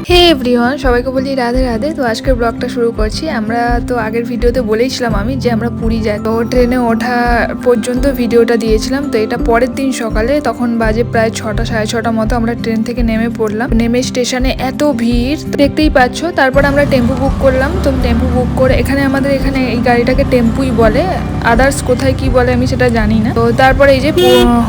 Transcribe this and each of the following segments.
হে everyone, সবাইকে বলি রাধে রাধে। তো আজকের ব্লগটা শুরু করছি। আমরা তো আগের ভিডিওতে বলেইছিলাম আমি যে আমরা পুরী যাই, তো ট্রেনে ওঠা পর্যন্ত ভিডিওটা দিয়েছিলাম। তো এটা পরের দিন সকালে, তখন বাজে প্রায় 6টা সাড়ে 6টা মতো আমরা ট্রেন থেকে নেমে পড়লাম। নেমে স্টেশনে এত ভিড় দেখতেই পাচ্ছ। তারপর আমরা টেম্পু বুক করলাম। তো টেম্পু বুক করে আমাদের এখানে এই গাড়িটাকে টেম্পুই বলে, আদার্স কোথায় কি বলে আমি সেটা জানি না। তো তারপরে এই যে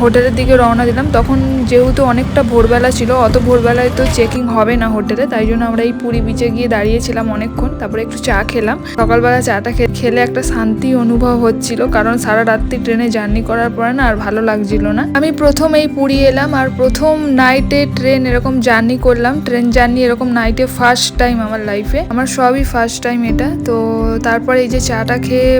হোটেলের দিকে রওনা দিলাম। তখন যেহেতু অনেকটা ভোরবেলা ছিল, অত ভোরবেলায় তো চেকিং হবে না হোটেলে, তাই জন্য আমরা এই পুরী বিচে গিয়ে দাঁড়িয়েছিলাম অনেকক্ষণ। তারপরে একটু চা খেলাম। সকালবেলা চাটা খেলে একটা শান্তি অনুভব হচ্ছিল, কারণ সারা রাত্রি ট্রেনে জার্নি করার পরে না আর ভালো লাগছিল না। আমি প্রথম এই পুরী এলাম, আর প্রথম নাইটে ট্রেন এরকম জার্নি করলাম। ট্রেন জার্নি এরকম নাইটে ফার্স্ট টাইম আমার লাইফে, আমার সবই ফার্স্ট টাইম এটা। তো তারপরে এই যে চাটা খেয়ে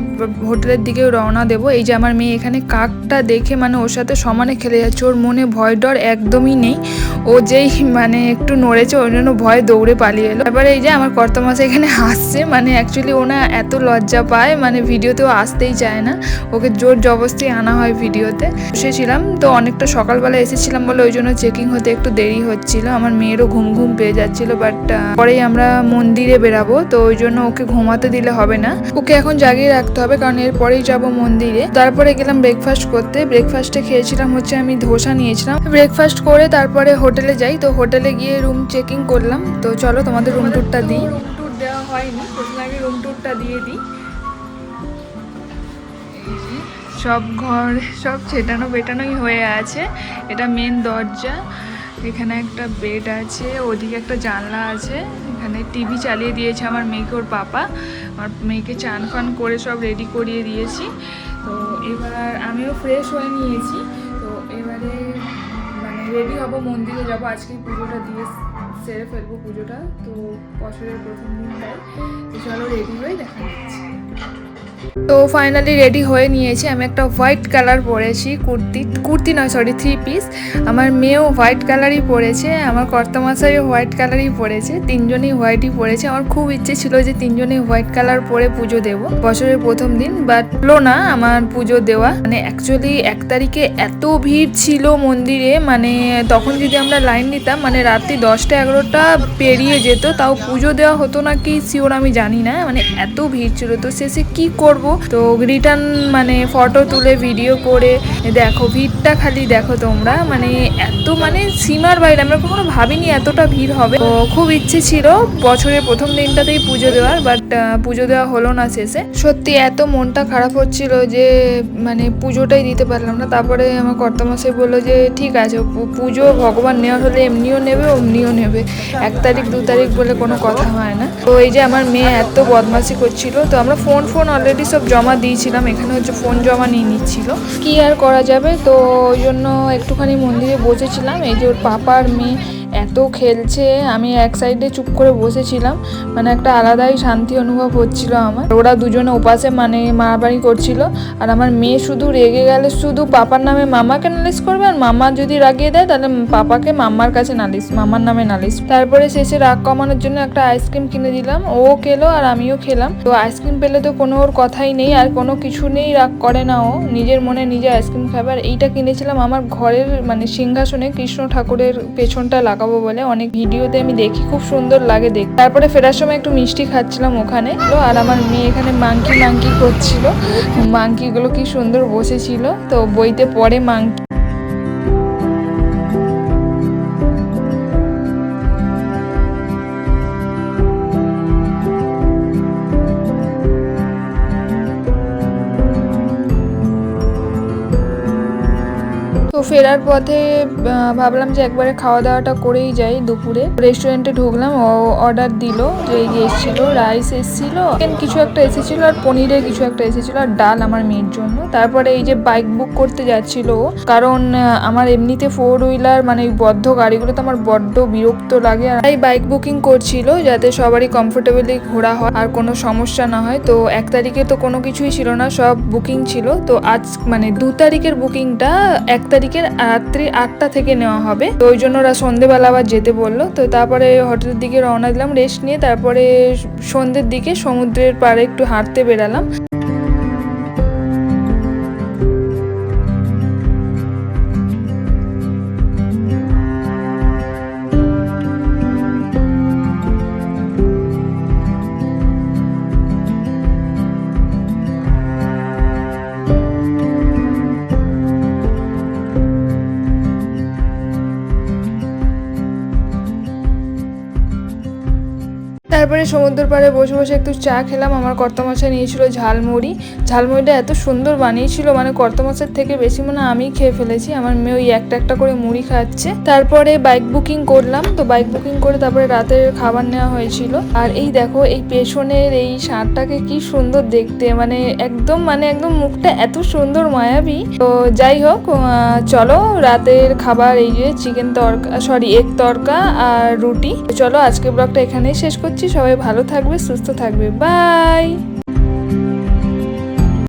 হোটেলের দিকে রওনা দেবো। এই যে আমার মেয়ে এখানে কাকটা দেখে মানে ওর সাথে সমানে খেলে যাচ্ছে, ওর মনে ভয় ডর একদমই নেই। ও যেই মানে একটু নড়েছে ওই জন্য ভয় দৌড়ে পালিয়ে এলো। এবারে এই যে আমার কর্তামশাই এখানে হাসছে, মানে অ্যাকচুয়ালি ওনা এত লজ্জা পায়, মানে ভিডিওতেও আসতেই চায় না, ওকে জোর জবরদস্তি আনা হয় ভিডিওতে। বসেছিলাম তো অনেকটা সকালবেলা এসেছিলাম বলে ওই জন্য চেকিং হতে একটু দেরি হচ্ছিল। আমার মেয়েরও ঘুম ঘুম পেয়ে যাচ্ছিল, বাট পরেই আমরা মন্দিরে বেরাবো, তো ওই জন্য ওকে ঘুমাতে দিলে হবে না, ওকে এখন জাগিয়ে রাখতে হবে, কারণ এরপরেই যাব মন্দিরে। তারপরে গেলাম ব্রেকফাস্ট করতে। ব্রেকফাস্টে খেয়েছিলাম হচ্ছে আমি ধোসা নিয়েছিলাম। ব্রেকফাস্ট করে তারপরে হোটেলে যাই। তো হোটেলে গিয়ে রুম চেকিং করলাম। তো চলো তোমাদের রুম ট্যুরটা দিই। রুম ট্যুর দেওয়া হয়নি, প্রথমে আগে রুম ট্যুরটা দিয়ে দিই। সব ঘর সব ছেটানো বেটানোই হয়ে আছে। এটা মেন দরজা, এখানে একটা বেড আছে, ওদিকে একটা জানলা আছে, এখানে টিভি চালিয়ে দিয়েছে আমার মেয়েকে ওর পাপা। আমার মেয়েকে চান ফান করে সব রেডি করিয়ে দিয়েছি। তো এবার আমিও ফ্রেশ হয়ে নিয়েছি। তো এবারে মানে রেডি হব, মন্দিরে যাবো। আজকে পুজোটা দিয়ে সেরে ফেলবো পুজোটা, তো বছরের প্রথম দিন তাই। তো চলো রেডি হয়ে দেখা যাচ্ছে। তো ফাইনালি রেডি হয়ে নিয়েছি। আমি একটা হোয়াইট কালার পরেছি, কুর্তি নয় সরি 3 পিস। আমার মেয়েও হোয়াইট কালারই পরেছে, আমার কর্তামশাইও হোয়াইট কালারই পরেছে, তিনজনেই হোয়াইটই পরেছে। আমার খুব ইচ্ছে ছিল যে তিনজনেই হোয়াইট কালার পরে পুজো দেবো বছরের প্রথম দিন, বাট হলো না আমার পুজো দেওয়া। মানে অ্যাকচুয়ালি 1 তারিখে এত ভিড় ছিল মন্দিরে, মানে তখন যদি আমরা লাইন নিতাম মানে রাত্রি 10টা 11টা পেরিয়ে যেত, তাও পুজো দেওয়া হতো না কি শিওর আমি জানি না, মানে এত ভিড় ছিল। তো শেষে কি করব, তো রিটার্ন মানে ফটো তুলে ভিডিও করে দেখো ভিড়টা খালি দেখো তোমরা, মানে এত মানে সীমার বাইরে। আমরা কখনো ভাবিনি এতটা ভিড় হবে। তো খুব ইচ্ছে ছিল বছরের প্রথম দিনটাতেই পুজো দেওয়ার, বাট পুজো দেওয়া হলো না শেষে। সত্যি এত মনটা খারাপ হচ্ছিল যে মানে পুজোটাই দিতে পারলাম না। তারপরে আমার কর্তামশাই বললো যে ঠিক আছে, পুজো ভগবান নেওয়ার হলে এমনিও নেবে অমনিও নেবে, 1 তারিখ 2 তারিখ বলে কোনো কথা হয় না। তো এই যে আমার মেয়ে এত বদমাশি করছিল, তো আমরা ফোন অলরেডি সব জমা দিয়েছিলাম, এখানে হচ্ছে ফোন জমা নিয়ে নিচ্ছিল, কি আর করা যাবে। তো ওই জন্য একটুখানি মন্দিরে বসেছিলাম। এই যে ওর পাপার মেয়ে এত খেলছে, আমি এক সাইডে চুপ করে বসেছিলাম, মানে একটা আলাদাই শান্তি অনুভব হচ্ছিল আমার। ওরা দুজনে ওপাশে মানে মারামারি করছিল, আর আমার মেয়ে শুধু রেগে গেলে শুধু পাপার নামে মামাকে নালিশ করবে, আর মামা যদি রাগিয়ে দেয় তাহলে পাপাকে মাম্মার কাছে নালিশ, মামার নামে নালিশ। তারপরে শেষে রাগ কমানোর জন্য একটা আইসক্রিম কিনে দিলাম, ও খেলো আর আমিও খেলাম। তো আইসক্রিম পেলে তো কোনো ওর কথাই নেই, আর কোনো কিছু নেই, রাগ করে না ও, নিজের মনে নিজে আইসক্রিম খাবে। আর এইটা কিনেছিলাম আমার ঘরের মানে সিংহাসনে কৃষ্ণ ঠাকুরের পেছনটা লাগাবো বলে, অনেক ভিডিওতে আমি দেখি খুব সুন্দর লাগে দেখতে। তারপরে ফেরার সময় একটু মিষ্টি খাচ্ছিলাম ওখানে, আর আমার মেয়ে এখানে মাংকি করছিল, মাংকিগুলো কি সুন্দর বসেছিল। তো বইতে পড়ে মাংকি। তো তো ফেরার পথে ভাবলাম যে একবারে খাওয়া দাওয়াটা করেই যাই। দুপুরে রেস্টুরেন্টে ঢুকলাম, ও অর্ডার দিল যে এসেছিলো রাইস এসেছিলো, কিছু একটা এসেছিলো আর পনিরের কিছু একটা এসেছিলো আর ডাল আমার মেয়ের জন্য। তারপরে এই যে বাইক বুক করতে যাচ্ছিল, কারণ আমার এমনিতে 4 হুইলার মানে বদ্ধ গাড়িগুলো তো আমার বড্ড বিরক্ত লাগে, আর তাই বাইক বুকিং করছিল যাতে সবারই কমফোর্টেবলি ঘোরা হয় আর কোনো সমস্যা না হয়। তো 1 তারিখে তো কোনো কিছুই ছিল না, সব বুকিং ছিল। তো আজ মানে 2 তারিখের বুকিংটা 1 তারিখের রাত্রি 8টা থেকে নেওয়া হবে। তো ওই জন্য ওরা সন্ধ্যেবেলা আবার যেতে বললো। তো তারপরে হোটেলের দিকে রওনা দিলাম রেস্ট নিয়ে। তারপরে সন্ধ্যের দিকে সমুদ্রের পাড়ে একটু হাঁটতে বেরালাম। তারপরে সমুদ্র পাড়ে বসে বসে একটু চা খেলাম। আমার কর্তামশাই নিয়েছিল ঝালমুড়ি। ঝালমুড়িটা এত সুন্দর বানিয়েছিল, মানে কর্তামশাইয়ের থেকে বেশি মনে আমি খেয়ে ফেলেছি। আমার মেয়ে ওই একটা একটা করে মুড়ি খাচ্ছে। তারপরে বাইক বুকিং করলাম। তো বাইক বুকিং করে তারপরে রাতের খাবার নেওয়া হয়েছিল। আর এই দেখো এই পেছনের এই ষাঁড়টাকে কি সুন্দর দেখতে, মানে একদম মুখটা এত সুন্দর মায়াবী। তো যাই হোক, চলো রাতের খাবার এই যে চিকেন তরকা, এগ তরকা আর রুটি। চলো আজকে ব্লগটা এখানেই শেষ করছি। সবাই ভালো থাকবে, সুস্থ থাকবে, বাই।